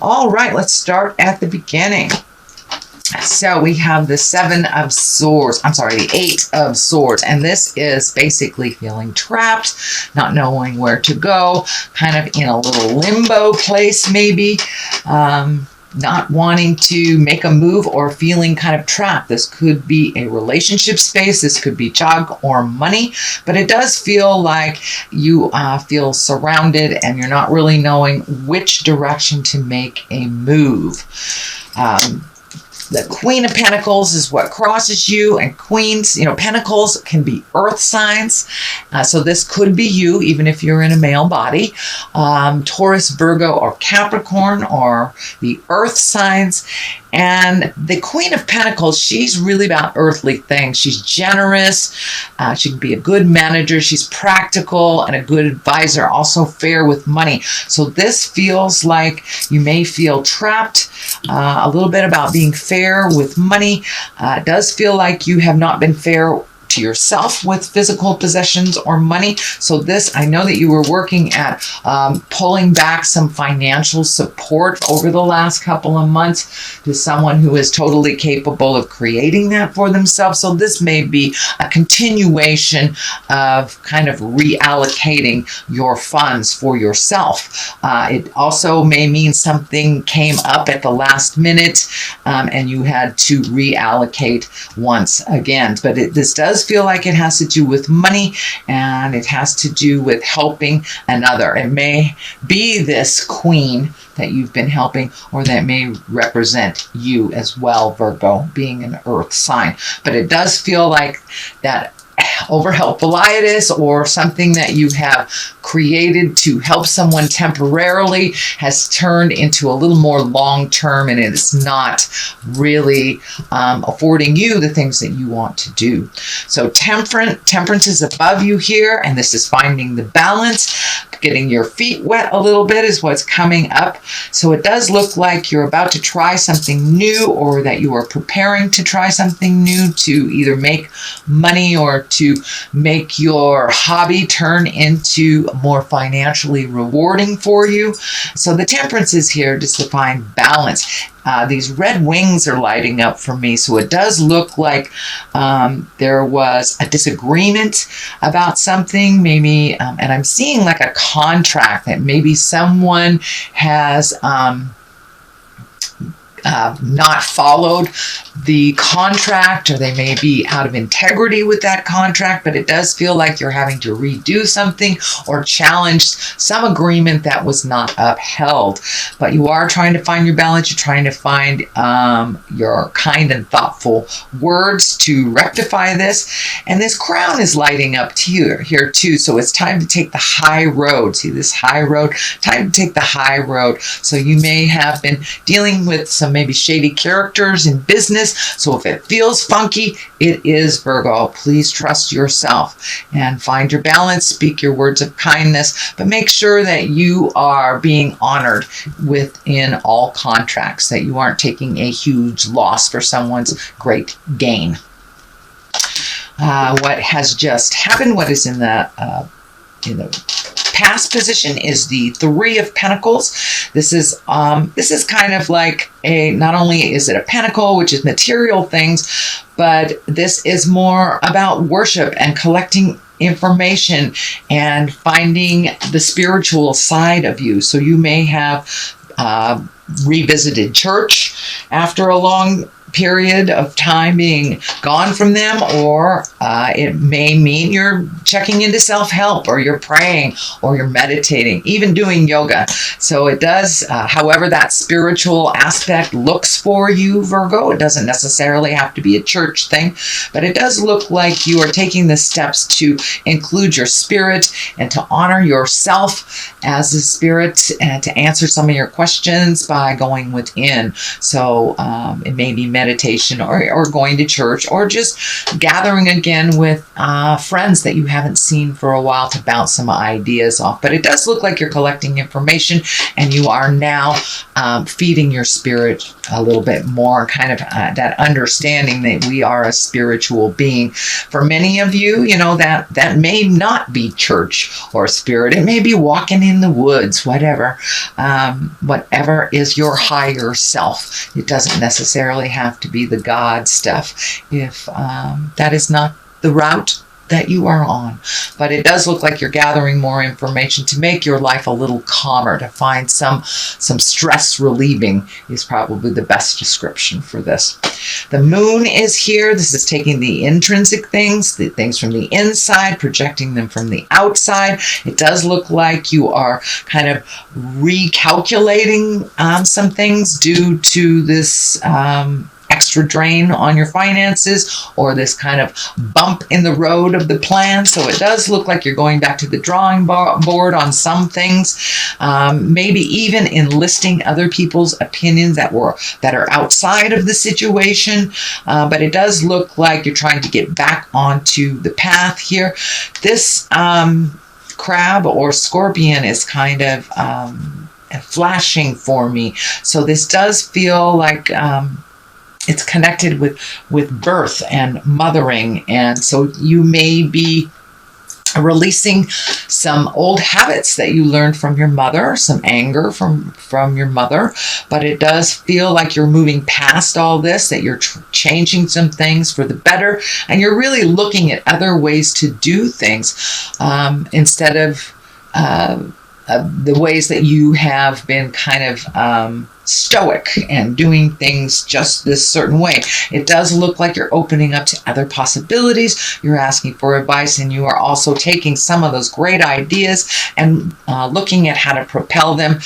All right, let's start at the beginning. So we have the the 8 of Swords, and this is basically feeling trapped, not knowing where to go, kind of in a little limbo place maybe, not wanting to make a move or feeling kind of trapped. This could be a relationship space, this could be job or money, but it does feel like you feel surrounded and you're not really knowing which direction to make a move. The Queen of Pentacles is what crosses you, and Queens, Pentacles can be earth signs. So this could be you, even if you're in a male body. Taurus, Virgo, or Capricorn are the earth signs. And the Queen of Pentacles, she's really about earthly things. She's generous. She can be a good manager. She's practical and a good advisor, also fair with money. So this feels like you may feel trapped, a little bit about being fair with money. It does feel like you have not been fair to yourself with physical possessions or money. So this, I know that you were working at pulling back some financial support over the last couple of months to someone who is totally capable of creating that for themselves. So this may be a continuation of kind of reallocating your funds for yourself. It also may mean something came up at the last minute and you had to reallocate once again. But this does feel like it has to do with money, and it has to do with helping another. It may be this queen that you've been helping, or that may represent you as well, Virgo, being an earth sign. But it does feel like that overhelpfullitis or something that you have created to help someone temporarily has turned into a little more long-term, and it's not really affording you the things that you want to do. So temperance is above you here, and this is finding the balance. Getting your feet wet a little bit is what's coming up. So it does look like you're about to try something new, or that you are preparing to try something new to either make money or to make your hobby turn into more financially rewarding for you. So the temperance is here just to find balance. These red wings are lighting up for me. So it does look like there was a disagreement about something, maybe, and I'm seeing like a contract that maybe someone has not followed the contract, or they may be out of integrity with that contract, but it does feel like you're having to redo something or challenge some agreement that was not upheld. But you are trying to find your balance. You're trying to find your kind and thoughtful words to rectify this. And this crown is lighting up here too. So it's time to take the high road. See this high road? Time to take the high road. So you may have been dealing with some maybe shady characters in business. So if it feels funky, it is, Virgo. Please trust yourself and find your balance. Speak your words of kindness, but make sure that you are being honored within all contracts, that you aren't taking a huge loss for someone's great gain. What has just happened, what is in the past position, is the 3 of Pentacles. This is kind of like not only is it a pentacle, which is material things, but this is more about worship and collecting information and finding the spiritual side of you. So you may have revisited church after a long period of time being gone from them, or it may mean you're checking into self-help, or you're praying, or you're meditating, even doing yoga. So it does, however that spiritual aspect looks for you, Virgo. It doesn't necessarily have to be a church thing, but it does look like you are taking the steps to include your spirit and to honor yourself as a spirit, and to answer some of your questions by going within. So it may be meditation, or going to church, or just gathering again with friends that you haven't seen for a while to bounce some ideas off. But it does look like you're collecting information, and you are now feeding your spirit a little bit more, kind of that understanding that we are a spiritual being. For many of you, you know, that may not be church or spirit. It may be walking in the woods, whatever. Whatever is your higher self. It doesn't necessarily have to be the God stuff if that is not the route that you are on. But it does look like you're gathering more information to make your life a little calmer, to find some stress relieving is probably the best description for this. The moon is here. This is taking the intrinsic things, the things from the inside, projecting them from the outside. It does look like you are kind of recalculating some things due to this extra drain on your finances, or this kind of bump in the road of the plan. So it does look like you're going back to the drawing board on some things, maybe even enlisting other people's opinions that are outside of the situation. But it does look like you're trying to get back onto the path here. This crab or scorpion is kind of flashing for me. So this does feel like it's connected with birth and mothering. And so you may be releasing some old habits that you learned from your mother, some anger from your mother. But it does feel like you're moving past all this, that you're changing some things for the better. And you're really looking at other ways to do things instead of the ways that you have been kind of stoic and doing things just this certain way. It does look like you're opening up to other possibilities. You're asking for advice, and you are also taking some of those great ideas and looking at how to propel them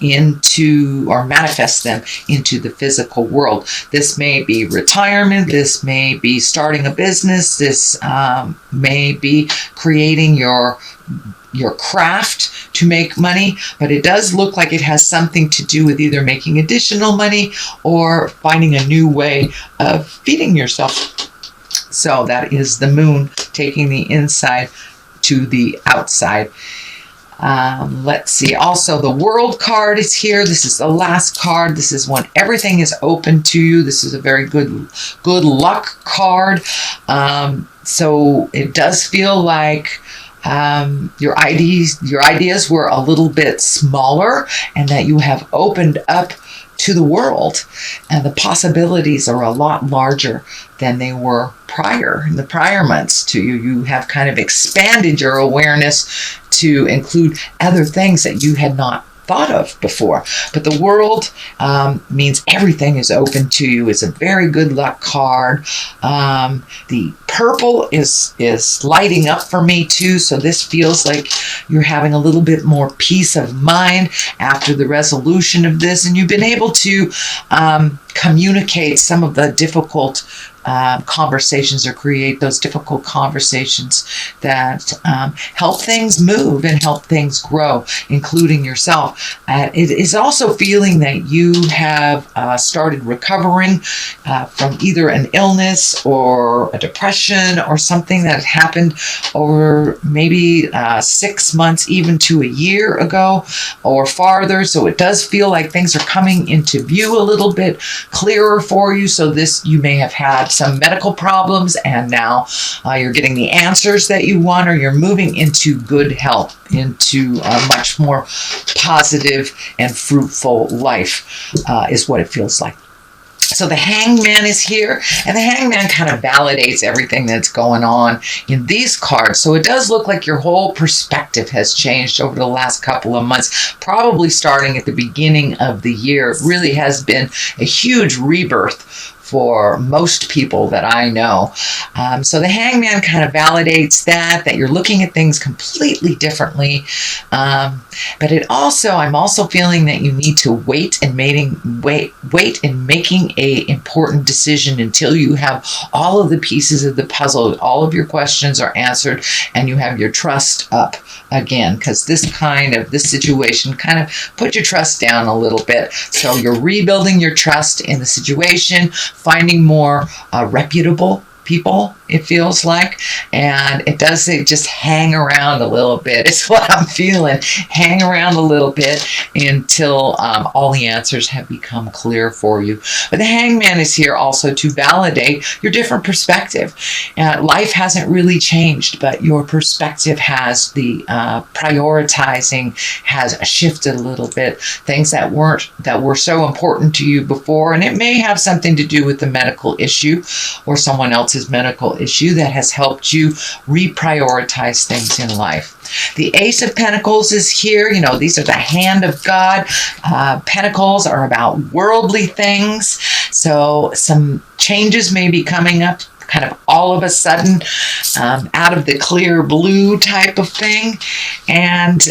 into, or manifest them into the physical world. This may be retirement. This may be starting a business. This may be creating your craft to make money, but it does look like it has something to do with either making additional money or finding a new way of feeding yourself. So that is the moon taking the inside to the outside. Let's see. Also, the World card is here. This is the last card. This is when everything is open to you. This is a very good luck card. So it does feel like your ideas were a little bit smaller, and that you have opened up to the world, and the possibilities are a lot larger than they were in the prior months to you. You have kind of expanded your awareness to include other things that you had not thought of before. But the world means everything is open to you. It's a very good luck card. The purple is lighting up for me too. So this feels like you're having a little bit more peace of mind after the resolution of this, and you've been able to communicate some of the difficult conversations, or create those difficult conversations that help things move and help things grow, including yourself. It is also feeling that you have started recovering from either an illness or a depression or something that happened over maybe 6 months, even to a year ago or farther. So it does feel like things are coming into view a little bit clearer for you. So this, you may have had some medical problems, and now you're getting the answers that you want, or you're moving into good health, into a much more positive and fruitful life is what it feels like. So the Hangman is here, and the Hangman kind of validates everything that's going on in these cards. So it does look like your whole perspective has changed over the last couple of months, probably starting at the beginning of the year. It really has been a huge rebirth for most people that I know. So the Hangman kind of validates that you're looking at things completely differently. But it also, I'm also feeling that you need to wait in making a important decision until you have all of the pieces of the puzzle, all of your questions are answered, and you have your trust up again, because this situation kind of put your trust down a little bit. So you're rebuilding your trust in the situation, finding more reputable people it feels like, and it does say just hang around a little bit. It's what I'm feeling. Hang around a little bit until all the answers have become clear for you. But the Hangman is here also to validate your different perspective. Life hasn't really changed, but your perspective has. The prioritizing has shifted a little bit. Things that were so important to you before, and it may have something to do with the medical issue or someone else's medical issue that has helped you reprioritize things in life. The Ace of Pentacles is here. You know, these are the hand of God. Pentacles are about worldly things. So some changes may be coming up kind of all of a sudden, out of the clear blue type of thing. And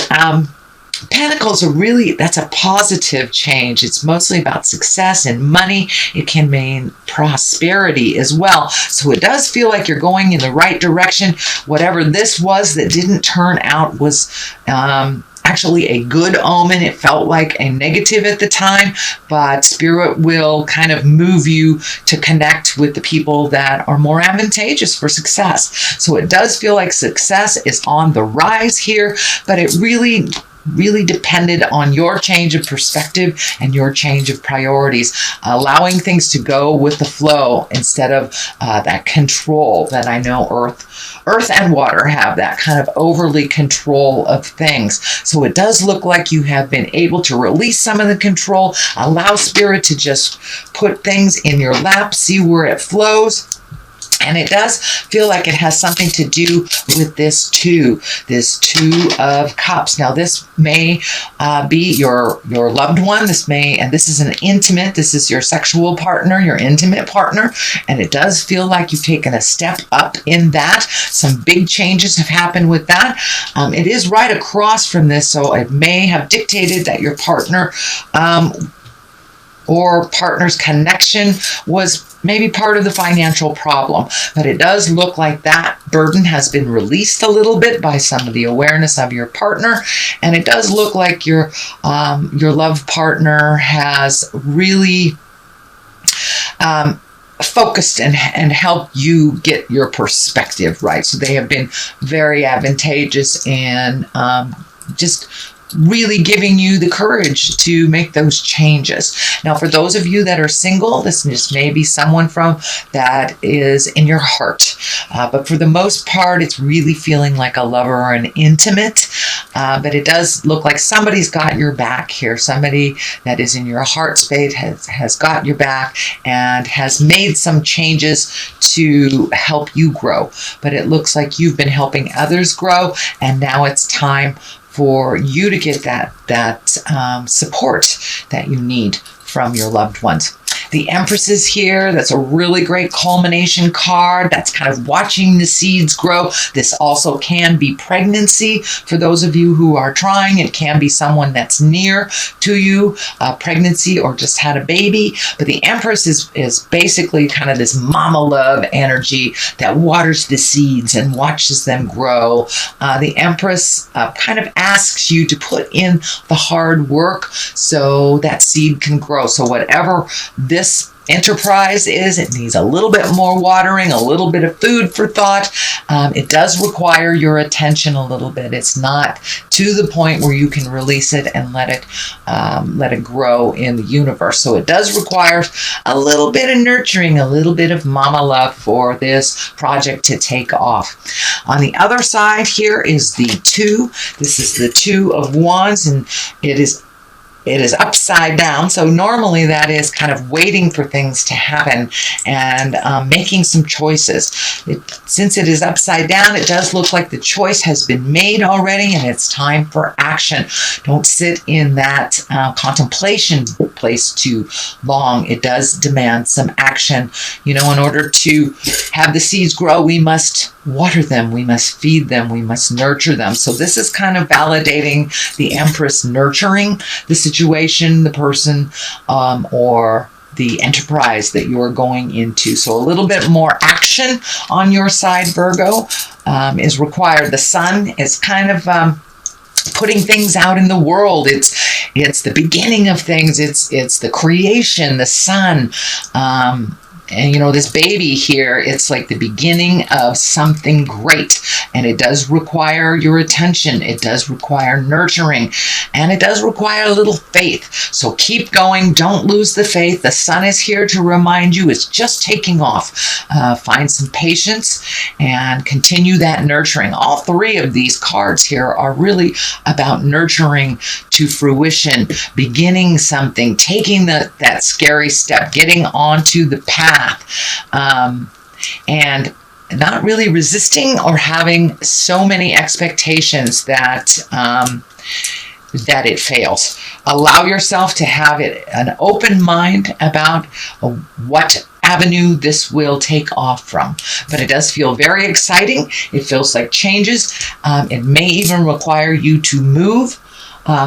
Pentacles are really, that's a positive change. It's mostly about success and money. It can mean prosperity as well. So it does feel like you're going in the right direction. Whatever this was that didn't turn out was actually a good omen. It felt like a negative at the time, but Spirit will kind of move you to connect with the people that are more advantageous for success. So it does feel like success is on the rise here, but it really depended on your change of perspective and your change of priorities, allowing things to go with the flow instead of that control that I know earth and water have, that kind of overly control of things. So it does look like you have been able to release some of the control, allow Spirit to just put things in your lap, see where it flows. And it does feel like it has something to do with this Two of Cups. Now, this may be your loved one. This is an intimate, this is your sexual partner, your intimate partner. And it does feel like you've taken a step up in that. Some big changes have happened with that. It is right across from this, so it may have dictated that your partner or partner's connection was maybe part of the financial problem, but it does look like that burden has been released a little bit by some of the awareness of your partner, and it does look like your love partner has really focused and helped you get your perspective right. So they have been very advantageous in just really giving you the courage to make those changes. Now, for those of you that are single, this just may be someone that is in your heart. But for the most part, it's really feeling like a lover or an intimate. But it does look like somebody's got your back here. Somebody that is in your heart space has got your back and has made some changes to help you grow. But it looks like you've been helping others grow, and now it's time for you to get that support that you need from your loved ones. The Empress is here. That's a really great culmination card. That's kind of watching the seeds grow. This also can be pregnancy for those of you who are trying. It can be someone that's near to you, pregnancy or just had a baby. But the Empress is basically kind of this mama love energy that waters the seeds and watches them grow. The Empress kind of asks you to put in the hard work so that seed can grow. So whatever this enterprise is, it needs a little bit more watering, a little bit of food for thought. It does require your attention a little bit. It's not to the point where you can release it and let it grow in the universe. So it does require a little bit of nurturing, a little bit of mama love for this project to take off. On the other side here is the Two. This is the Two of Wands, and it is upside down. So normally that is kind of waiting for things to happen and making some choices. Since it is upside down, it does look like the choice has been made already and it's time for action. Don't sit in that contemplation place too long. It does demand some action. You know, in order to have the seeds grow, we must water them, we must feed them, we must nurture them. So this is kind of validating the Empress nurturing the situation, the person, or the enterprise that you're going into. So a little bit more action on your side, Virgo, is required. The Sun is kind of putting things out in the world. It's the beginning of things. It's the creation, the sun. And you know, this baby here, it's like the beginning of something great. And it does require your attention. It does require nurturing. And it does require a little faith. So keep going. Don't lose the faith. The sun is here to remind you it's just taking off. Find some patience and continue that nurturing. All three of these cards here are really about nurturing to fruition, beginning something, taking that scary step, getting onto the path. And not really resisting or having so many expectations that it fails. Allow yourself to have an open mind about what avenue this will take off from. But it does feel very exciting. It feels like changes. It may even require you to move.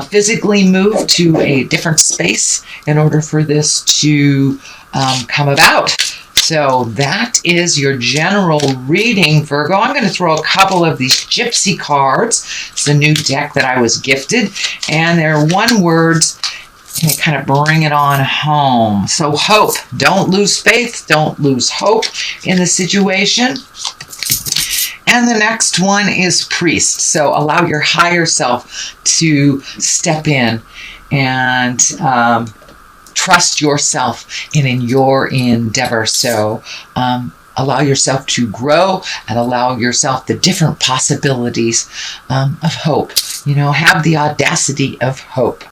Physically move to a different space in order for this to come about. So that is your general reading, Virgo. I'm going to throw a couple of these gypsy cards. It's a new deck that I was gifted, and they're one words, and kind of bring it on home. So hope. Don't lose faith. Don't lose hope in the situation. And the next one is priest. So allow your higher self to step in and trust yourself in your endeavor. So allow yourself to grow and allow yourself the different possibilities of hope. You know, have the audacity of hope.